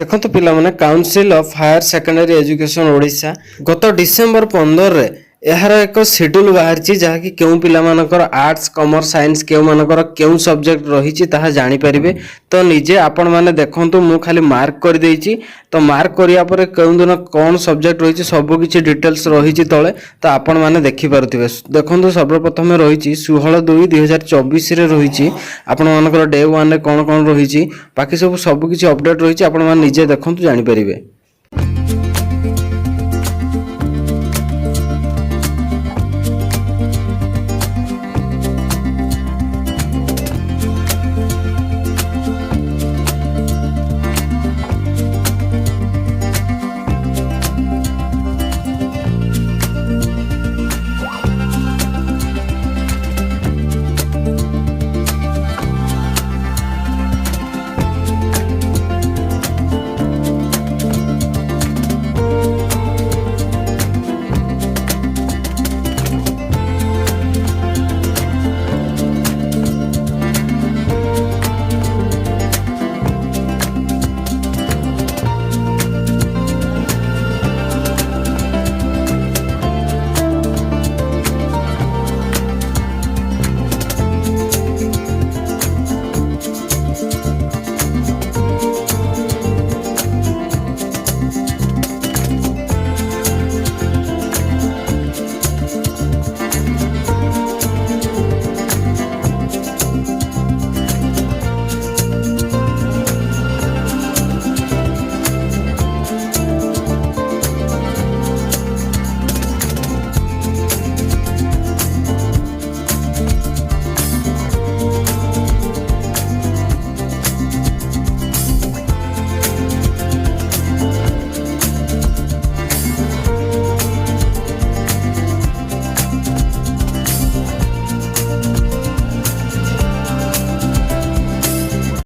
देखो तो पिला माने council of higher secondary education Odisha गत डिसेंबर 15 रे यार एक शेड्यूल बाहर जहाँकि क्यों पिला मानकर आर्ट्स कॉमर्स साइंस क्यों मानकर क्यों सब्जेक्ट रही ताहा जानी परिबे। तो निजे आपण माने देखंतु मु खाली मार्क कर देइची। तो मार्क करिया परे केउं दिन कौन सब्जेक्ट रही सब किछि डिटेल्स रही तले तो आपण माने देखि पारुथिबे। देखंतु सर्वप्रथम रही 16/2/2024 रे रही आपण मानकर डे 1 रे कोन कोन रही बाकी सब किछि अपडेट रही आपण माने निजे देखंतु जानि परिबे।